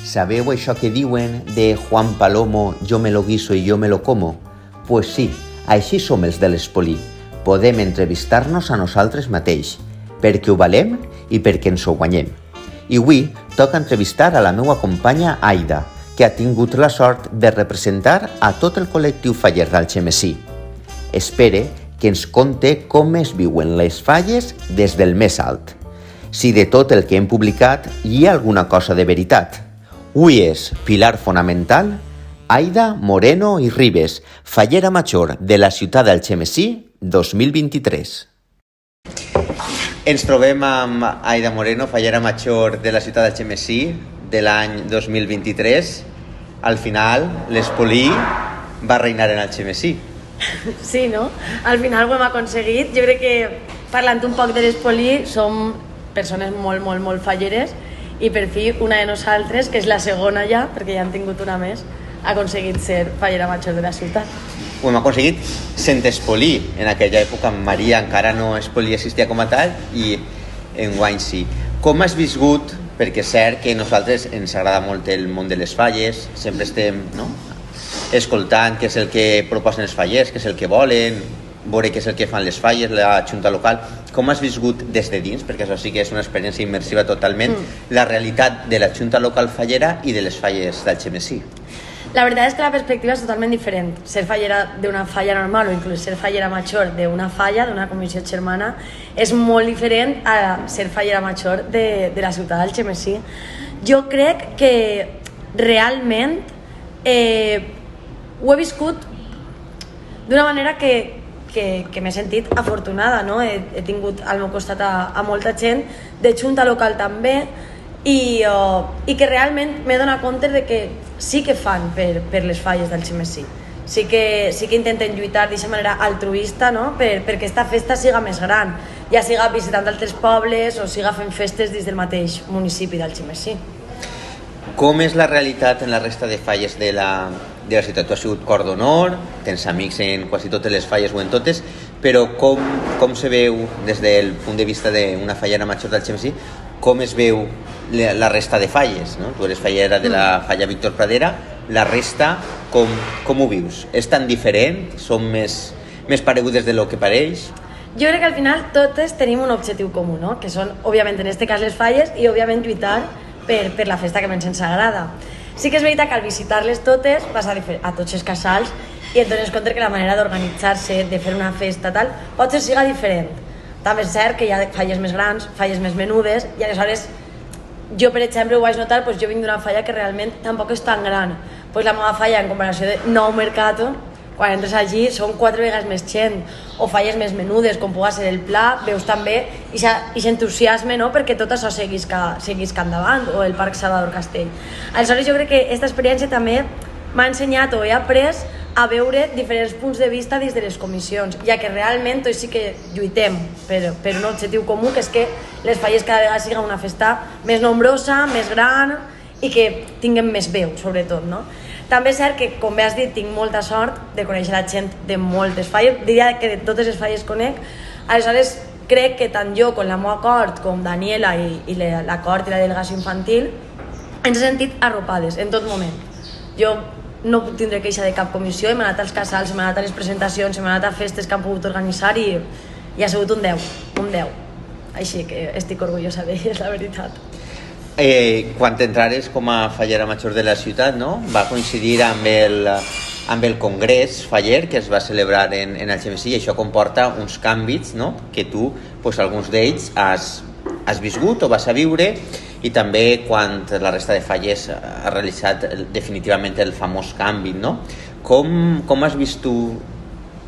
Sabeu això que diuen de Juan Palomo, yo me lo guiso y yo me lo como? Pues sí, així som els de l'Espolí. Podem entrevistar-nos a nosaltres mateix, perquè ho valem i perquè ens ho guanyem. I avui toca entrevistar a la meva companya Aida, que ha tingut la sort de representar a tot el col·lectiu faller d'Algemesí. Espere que ens conte com es viuen les falles des del més alt. Si de tot el que hem publicat hi ha alguna cosa de veritat. Avui és pilar fonamental Aida Moreno i Ribes, fallera major de la ciutat d'Algemesí 2023. Ens trobem amb Aida Moreno, fallera major de la ciutat d'Algemesí de l'any 2023. Al final, l'Espolí va reinar en Algemesí. Sí, no? Al final ho hem aconseguit. Jo crec que, parlant un poc de l'Espolí, som persones molt falleres i per fi una de nosaltres, que és la segona ja, perquè ja hem tingut una més, ha aconseguit ser fallera major de la ciutat. Ho hem aconseguit sent Espolí. En aquella època Maria encara no Espolí existia com a tal i enguany sí. Com has viscut? Perquè és cert que a nosaltres ens agrada molt el món de les falles, sempre estem escoltant què és el que proposen els fallers, què és el que volen, veure què és el que fan les falles, la junta local. Com has viscut des de dins, perquè això sí que és una experiència immersiva totalment, la realitat de la junta local fallera i de les falles d'Algemesí? La veritat és que la perspectiva és totalment diferent. Ser fallera d'una falla normal o inclús ser fallera major d'una falla, d'una comissió germana, és molt diferent a ser fallera major de la ciutat d'Algemesí. Jo crec que realment ho he viscut d'una manera que m'he sentit afortunada, no? He tingut al meu costat a molta gent de junta local també i que realment m'he donat compte de que sí que fan per les falles d'Algemesí. Sí que intenten lluitar d'aquesta manera altruista, no? perquè aquesta festa siga més gran, ja siga visitant altres pobles o siga fent festes dins del mateix municipi d'Algemesí. Com és la realitat en la resta de falles de la ciutat? Tu has sigut cor d'honor, tens amics en quasi totes les falles o en totes, però com se veu des del punt de vista d'una fallera major d'Algemesí, com es veu la resta de falles, no? Tu eres fallera de la falla Víctor Pradera, la resta com ho vius? És tan diferent? Són més paregudes de lo que pareix? Jo crec que al final totes tenim un objectiu comú, no? Que són, òbviament, en aquest cas les falles i, òbviament, lluitar per la festa que més ens agrada. Sí que és veritat que al visitar-les totes vas a tots els casals i et dones compte que la manera d'organitzar-se, de fer una festa, tal, potser siga diferent. També és cert que hi ha falles més grans, falles més menudes, i aleshores jo, per exemple, ho vaig notar, jo vinc d'una falla que realment tampoc és tan gran. La meva falla, en comparació de Nou Mercato, quan entres allí són 4 vegades més gent, o falles més menudes, com pugui ser el Pla, veus també i s'entusiasme, no? Perquè tot això seguís endavant, o el Parc Salvador Castell. Aleshores jo crec que aquesta experiència també m'ha ensenyat o he après a veure diferents punts de vista dins de les comissions, ja que realment tots sí que lluitem per un objectiu comú, que és que les falles cada vegada siguin una festa més nombrosa, més gran i que tinguem més veu, sobretot, no? També és cert que, com bé has dit, tinc molta sort de conèixer la gent de moltes falles, diria que de totes les falles conec, aleshores crec que tant jo com la meva cort, com Daniela i la cort i la delegació infantil, ens hem sentit arropades en tot moment. Jo no puc tindre queixa de cap comissió, hem anat als casals, hem anat a les presentacions, hem anat a festes que han pogut organitzar i ha sigut un 10. Així que estic orgullosa d'elles, la veritat. Quan t'entrares com a fallera major de la ciutat, no? Va coincidir amb el congrés faller que es va celebrar en Algemesí i això comporta uns canvis, no? Que tu, alguns d'ells, has viscut o vas a viure, i també quan la resta de falles ha realitzat definitivament el famós canvi, no? Com has vist tu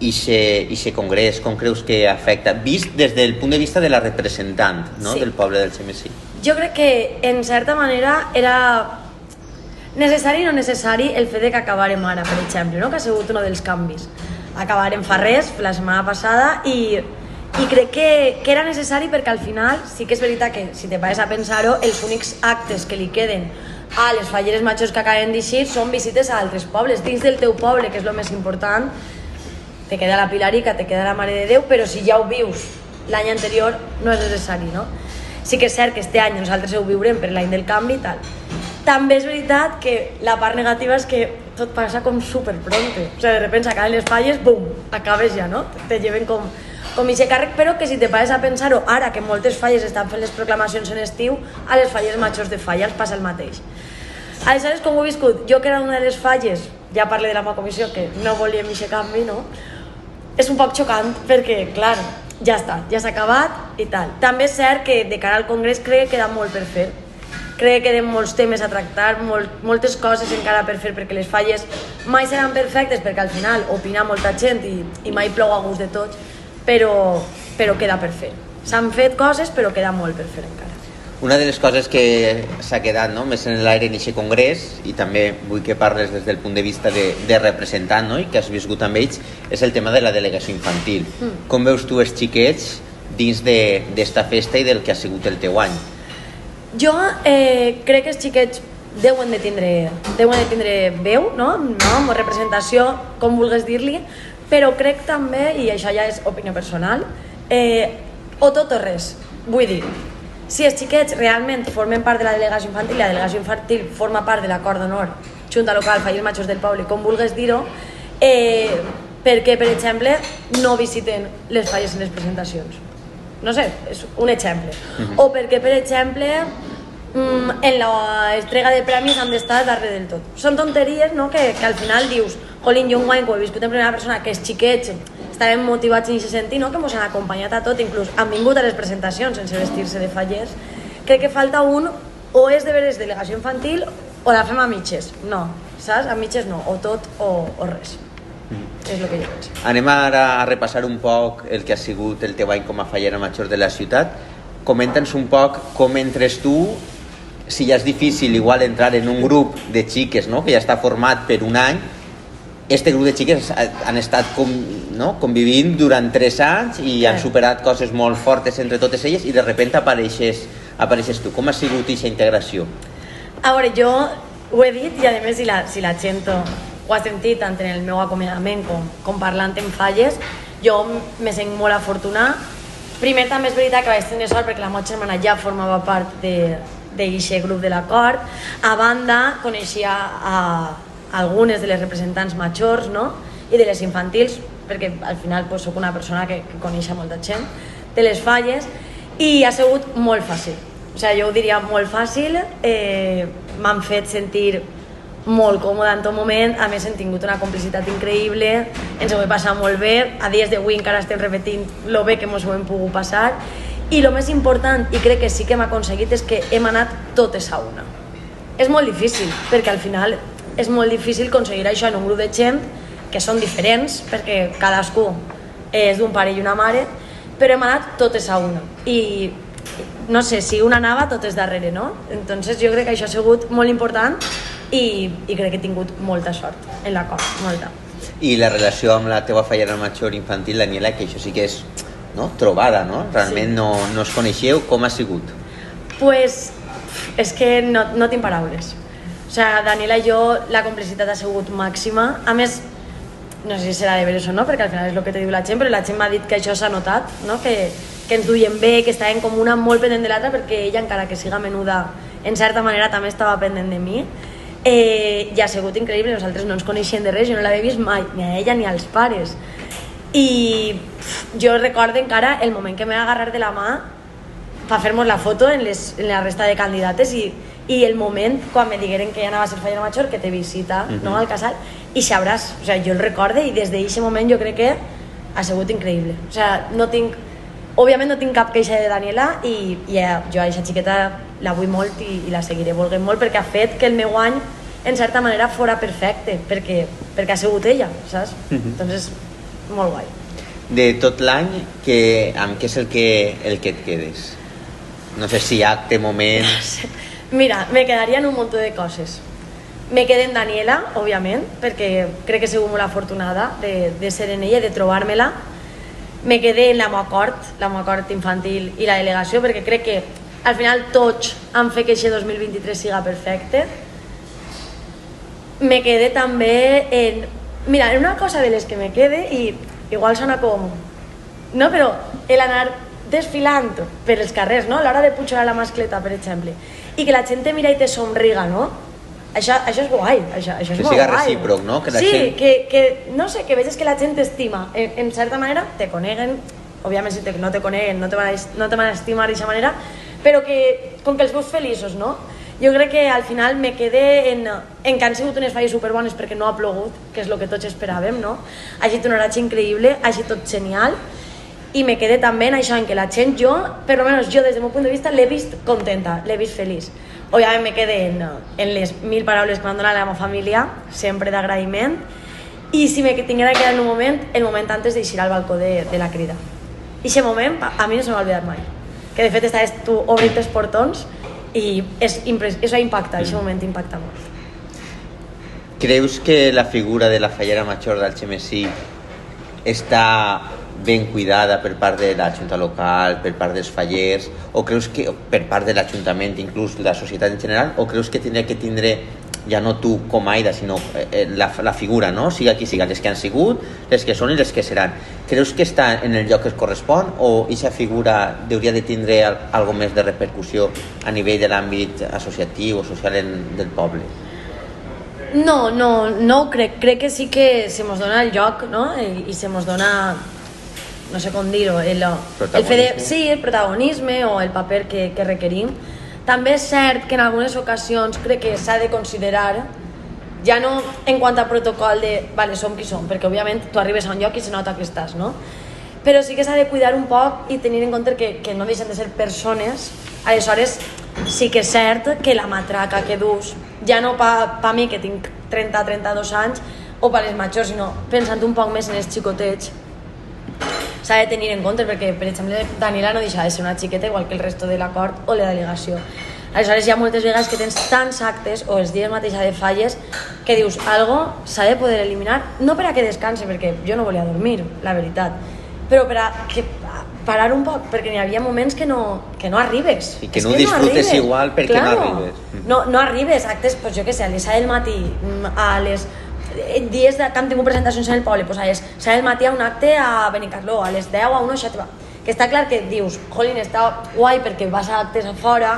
aquest congrés? Com creus que afecta? Vist des del punt de vista de la representant, no? Del poble d'Algemesí. Jo crec que, en certa manera, era necessari i no necessari el fet que acabàrem ara, per exemple, no? Que ha sigut un dels canvis. Acabàrem fa res, la setmana passada, i crec que era necessari perquè al final sí que és veritat que, si te pares a pensar-ho, els únics actes que li queden a les falleres majors que acaben d'eixir són visites a altres pobles, dins del teu poble, que és el més important. Te queda la Pilarica, te queda la Mare de Déu, però si ja ho vius l'any anterior no és necessari, no? Sí que és cert que este any nosaltres ho viurem per l'any del canvi i tal. També és veritat que la part negativa és que tot passa com super pronto. O sea, de repente s'acaben les falles, bum, acabes ja, no? Te lleven com ixe càrrec, però que si te pares a pensar-ho, ara que moltes falles estan fent les proclamacions en estiu, a les falles majors de falla els passa el mateix. Aleshores, com ho he viscut? Jo, que era una de les falles, ja parlo de la meva comissió, que no volíem aquest canvi, no? És un poc xocant, perquè, clar, ja està, ja s'ha acabat i tal. També és cert que de cara al Congrés crec que queda molt per fer. Crec que queden molts temes a tractar, moltes coses encara per fer, perquè les falles mai seran perfectes, perquè al final opina molta gent i mai plou a gust de tots, però queda per fer. S'han fet coses, però queda molt per fer encara. Una de les coses que s'ha quedat, no, més en l'aire en aquest congrés, i també vull que parles des del punt de vista de representant, no, i que has viscut amb ells, és el tema de la delegació infantil. Com veus tu els xiquets dins d'esta festa i del que ha sigut el teu any? Jo crec que els xiquets deuen de tindre veu, no? No? Representació, com vulgues dir-li, però crec també, i això ja és opinió personal, o tot o res. Vull dir, si els xiquets realment formen part de la delegació infantil i la delegació infantil forma part de l'acord d'honor, Junta Local, Falles Majors del Poble, com vulgues dir-ho, perquè, per exemple, no visiten les falles en les presentacions. No sé, és un exemple. O perquè, per exemple, en l'entrega de premis han d'estar darrere del tot. Són tonteries, no?, que al final dius, jolín, jo un guany, que ho he viscut en primera persona, que els xiquets estaven motivats en aquest sentit, no?, que ens han acompanyat a tot, inclús han vingut a les presentacions sense vestir-se de fallers. Crec que falta un, o és de veres delegació infantil o la fem a mitges. No, saps? A mitges no, o tot o res. És el que jo penso. Anem ara a repassar un poc el que ha sigut el teu any com a fallera major de la ciutat. Comenta'ns un poc com entres tu, si ja és difícil igual entrar en un grup de xiques, no?, que ja està format per un any. Este grup de xiques han estat convivint durant 3 anys i han superat coses molt fortes entre totes elles i de repente apareixes tu. Com ha sigut aquesta integració? A veure, jo ho he dit i a més si la gent ho ha sentit tant en el meu acomiadament com parlant en falles, jo me sent molt afortunada. Primer també és veritat que vaig tenir sort perquè la meva germana ja formava part d'aquest grup de l'acord. A banda, coneixia algunes de les representants majors, no?, i de les infantils, perquè al final soc una persona que coneix molta gent de les falles, i ha sigut molt fàcil. O sigui, jo ho diria molt fàcil, m'han fet sentir molt còmode en tot moment, a més hem tingut una complicitat increïble, ens ho he passat molt bé, a dies d'avui encara estem repetint lo bé que ens ho hem pogut passar, i el més important, i crec que sí que hem aconseguit, és que hem anat totes a una. És molt difícil, perquè al final és molt difícil aconseguir això en un grup de gent que són diferents, perquè cadascú és d'un pare i una mare, però hem anat totes a una. I no sé, si una anava, totes darrere, no? Entonces jo crec que això ha sigut molt important i crec que he tingut molta sort en l'acord, molta. I la relació amb la teva fallera major infantil, Daniela, que això sí que és, no?, trobada, no? Realment sí. No es coneixeu, com ha sigut? Pues és que no tinc paraules. O sigui, Daniela i jo, la complicitat ha sigut màxima. A més, no sé si serà de veres o no, perquè al final és el que te diu la gent, però la gent m'ha dit que això s'ha notat, no?, que ens duien bé, que estaven com una molt pendent de l'altra, perquè ella, encara que siga menuda, en certa manera també estava pendent de mi. I ha sigut increïble, nosaltres no ens coneixíem de res, jo no l'havia vist mai, ni a ella ni als pares. I jo recordo encara el moment que m'he agarrat de la mà per fer-nos la foto en la resta de candidates i el moment quan me digueren que ja anava a ser fallera major, que te visita, no, al casal, i sabràs, o sigui, jo el recorde i des d'aquest moment jo crec que ha sigut increïble. O sigui, òbviament no tinc cap queixa de Daniela i jo a aquesta xiqueta la vull molt i la seguiré volent molt perquè ha fet que el meu any en certa manera fora perfecte perquè ha sigut ella, saps? Entonces, molt guai. De tot l'any, amb què és el que et quedes? No sé si acte, moment... Mira, me quedaria en un munt de coses. Me quedé en Daniela, òbviament, perquè crec que he sigut molt afortunada de ser en ella i de trobar-me-la. Me quedé en la meva cort infantil i la delegació, perquè crec que al final tots han fet que aquest 2023 siga perfecte. Me quedé també en... Mira, en una cosa de les que me quede, i igual sona com... No, però el anar desfilant per els carrers, no?, a l'hora de pujar a la mascleta, per exemple, i que la gent te mira i te somriga, no? Això és guai, això és que molt siga guai. recíproc, no? Que la sí, gent... que no sé, que veges que la gent t'estima. En certa manera te coneguen, òbviament si no te coneguen no te van a estimar d'aquesta manera, però que com que els veus feliços, no? Jo crec que al final me quedé en que han sigut unes falles superbones perquè no ha plogut, que és el que tots esperàvem, no? Ha sigut un oratge increïble, ha sigut tot genial, i me quedé també en això, en que la gent, jo, per almenys jo des del meu punt de vista, l'he vist contenta, l'he vist feliç. Òbviament me quedé en les 1000 paraules que m'han donat la meva família, sempre d'agraïment, i si me tinguera que quedar en un moment, el moment antes d'eixir al balcó de la crida. I aquest moment a mi no se m'ha oblidat mai, que de fet estaves tu obrint els portons i això impacta, aquest moment impacta molt. Creus que la figura de la fallera major d'Algemesí està ben cuidada per part de la Junta local, per part dels fallers, o creus que per part de l'Ajuntament, inclús la societat en general, o creus que tindria que tindre ja no tu com a Aida, sinó la figura, no? Siga qui siga, les que han sigut, les que són i les que seran. Creus que està en el lloc que es correspon o aquesta figura hauria de tindre algo més de repercussió a nivell de l'àmbit associatiu o social del poble? No ho crec. Crec que sí que se mos dona el lloc, no? I se mos dona, no sé com dir-ho, el protagonisme o el paper que requerim. També és cert que en algunes ocasions crec que s'ha de considerar, ja no en quant a protocol de vale, som qui som, perquè òbviament tu arribes a un lloc i se nota que estàs, no? Però sí que s'ha de cuidar un poc i tenir en compte que no deixen de ser persones. Aleshores sí que és cert que la matraca que dus, ja no pa mi que tinc 30-32 anys o per les majors, sinó pensant un poc més en els xicotets, s'ha de tenir en compte perquè, per exemple, Daniela no deixa de ser una xiqueta igual que el resto de l'acord o la delegació. Aleshores hi ha moltes vegades que tens tants actes o els dies mateixa de falles que dius algo s'ha de poder eliminar, no per a que descansi, perquè jo no volia dormir, la veritat, però per a que parar un poc, perquè n'hi havia moments que no arribes. I que no ho disfrutes igual perquè no arribes. No arribes, actes, pues jo què sé, a les 7 del matí, a les dies que hem tingut presentacions en el poble, pues a les 7 del matí a un acte a Benicarló, a les 10 a una xatva, que està clar que dius, jolín, està guai perquè vas a actes a fora,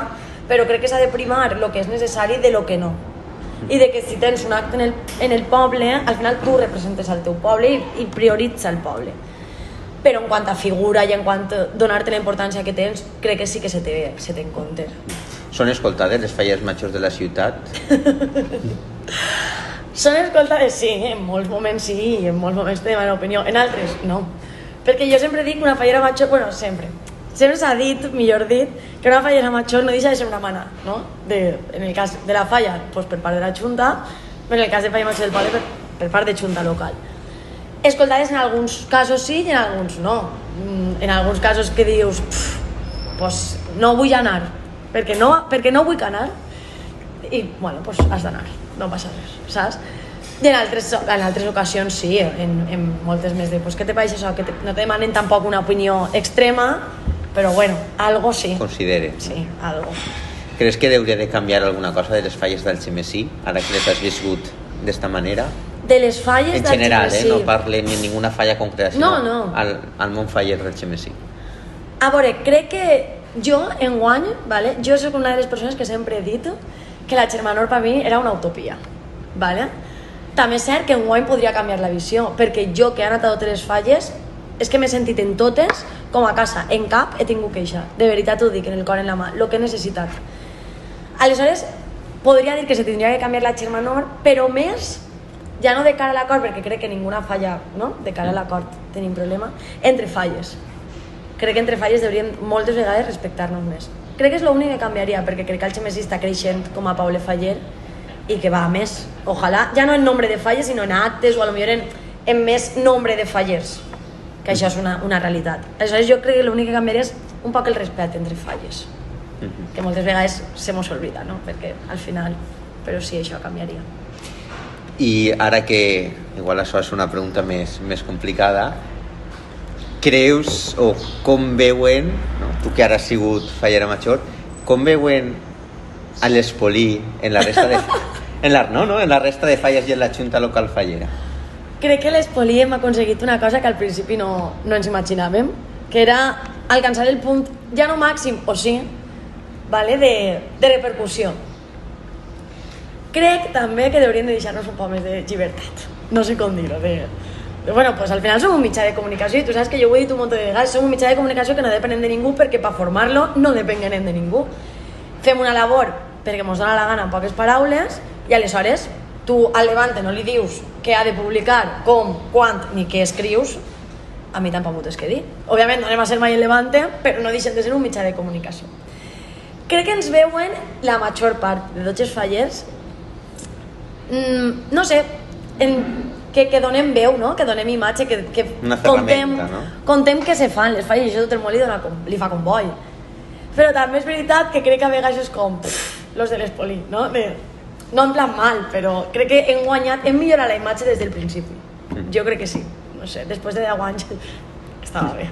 però crec que s'ha de primar el que és necessari de lo que no, i de que si tens un acte en el poble, al final tu representes el teu poble i prioritza el poble, però en quant a figura i en quant a donar-te la importància que tens, crec que sí que se té en compte. Són escoltades les falles majors de la ciutat? Són escoltades, sí, en molts moments sí, i en molts moments te demanen opinió, en altres no. Perquè jo sempre dic que una fallera major, bueno, sempre s'ha dit, millor dit, que una fallera major no deixa de ser una mana, no? En el cas de la falla, pues per part de la Junta, però en el cas de falla major del poble, per part de Junta local. Escoltades en alguns casos sí i en alguns no. En alguns casos que dius, pues no vull anar, perquè no vull anar, i bueno, pues has d'anar, no passa res, saps? I en altres ocasions sí, en moltes més de pues, què te pareix això, que no te demanen tampoc una opinió extrema, però bueno, algo sí. Considere. Sí, algo. Creus que hauria de canviar alguna cosa de les falles d'Algemesí, ara que les has viscut d'esta manera? De les falles en general, no parle ni ninguna falla concreta, sinó no. al món faller d'Algemesí. A veure, crec que jo enguany, vale? Jo soc una de les persones que sempre he dit que la Xermanor per mi era una utopia, vale? També és cert que enguany podria canviar la visió, perquè jo que he anat a totes les falles és que m'he sentit en totes com a casa, en cap he tingut queixa, de veritat ho dic, en el cor, en la mà, el que he necessitat. Aleshores, podria dir que se tindria que canviar la Xermanor, però més, ja no de cara a l'acord, perquè crec que ninguna falla, no? De cara a l'acord tenim problema, entre falles. Crec que entre falles hauríem moltes vegades respectar-nos més. Crec que és l'únic que canviaria, perquè crec que Algemesí està creixent com a poble faller i que va a més. Ojalà, ja no en nombre de falles, sinó en actes o potser en més nombre de fallers, que això és una realitat. Aleshores jo crec que l'únic que canviaria és un poc el respecte entre falles, que moltes vegades se mos oblida, no? Perquè al final, però sí, això canviaria. I ara que igual això és una pregunta més complicada, creus o com veuen, no? Tu que ara has sigut fallera major, com veuen a l'Espolí en la resta de en la resta de falles i en la Junta local fallera? Crec que l'Espolí hem aconseguit una cosa que al principi no ens imaginàvem, que era alcançar el punt, ja no màxim, o sí, vale? de repercussió. Crec també que hauríem de deixar-nos un poc més de llibertat, no sé com dir-ho, bueno, pues al final som un mitjà de comunicació i tu saps que jo ho he dit un munt de vegades, som un mitjà de comunicació que no depenem de ningú perquè per formar-lo no depenguem de ningú. Fem una labor perquè mos dona la gana en poques paraules i aleshores tu al Levante no li dius què ha de publicar, com, quan ni què escrius, a mi tampoc m'ho tens que dir. Òbviament no anem a ser mai el Levante, però no deixem de ser un mitjà de comunicació. Crec que ens veuen la major part de tots els fallers, no sé, que donem veu, no? Que donem imatge, que una ferramenta, no? Contem què se fan les falles, això tot el món li fa com boi. Però també és veritat que crec que a vegades és com los de l'Espoli, no? No en plan mal, però crec que hem millorat la imatge des del principi. Jo crec que sí, no sé, després de 10 anys estava bé.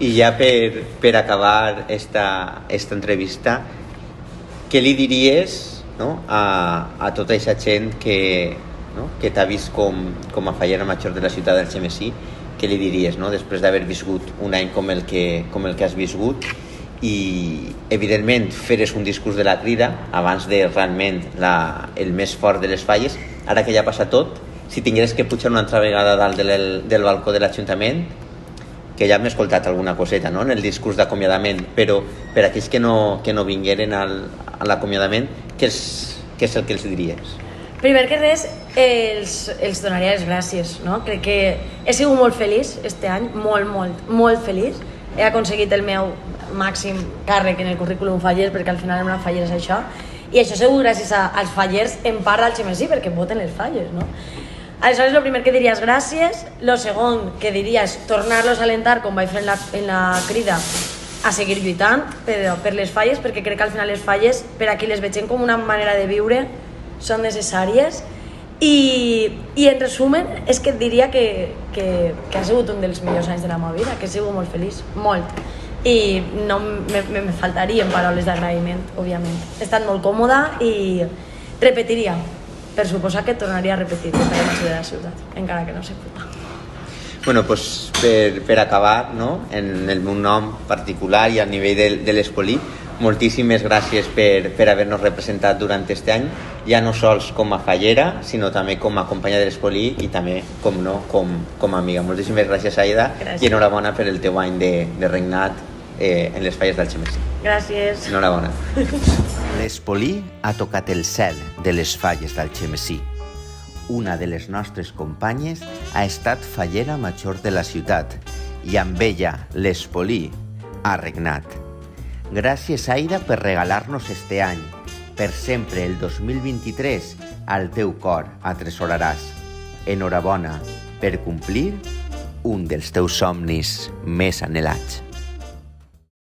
I ja per acabar esta entrevista, què li diries, no, a tota aquesta gent que t'ha vist com a fallera major de la ciutat d'Algemesí? Què li diries, no, després d'haver viscut un any com el que has viscut? I evidentment feres un discurs de la crida abans de realment el més fort de les falles. Ara que ja passa tot, si tingueres que pujar una altra vegada dalt del balcó de l'Ajuntament, que ja hem escoltat alguna coseta, no?, en el discurs d'acomiadament, però per aquells que no vingueren a l'acomiadament, què és el que els diries? Primer que res, els donaria les gràcies, no? Crec que he sigut molt feliç este any, molt feliç. He aconseguit el meu màxim càrrec en el currículum fallers, perquè al final una fallera és això, i això segur gràcies als fallers en part d'Algemesí, perquè voten les falles, no? Aleshores, el primer que diria és gràcies. El segon que diria és tornar-los a alentar, com vaig fer en la crida, a seguir lluitant per les falles, perquè crec que al final les falles, per a qui les vegem com una manera de viure, són necessàries. I en resumen, és que et diria que ha sigut un dels millors anys de la meva vida, que he sigut molt feliç, molt. I no me faltarien paraules d'agraïment, òbviament. He estat molt còmoda i repetiria. Per suposar que tornaria a repetir que faré major de la ciutat, encara que no sé puta. Bueno, pues per acabar, no, en el meu nom particular i a nivell de l'Espoli, moltíssimes gràcies per haver-nos representat durant aquest any, ja no sols com a fallera, sinó també com a companya de l'Espoli i també, com a amiga. Moltíssimes gràcies, Aida, i enhorabona per el teu any de regnat en les falles d'Algemesí. Gràcies. Enhorabona. L'Espoli ha tocat el cel de les falles d'Algemesí. Una de les nostres companyes ha estat fallera major de la ciutat i amb ella l'Espoli ha regnat. Gràcies, Aida, per regalar-nos este any. Per sempre, el 2023, al teu cor atresoraràs. Enhorabona per complir un dels teus somnis més anhelats.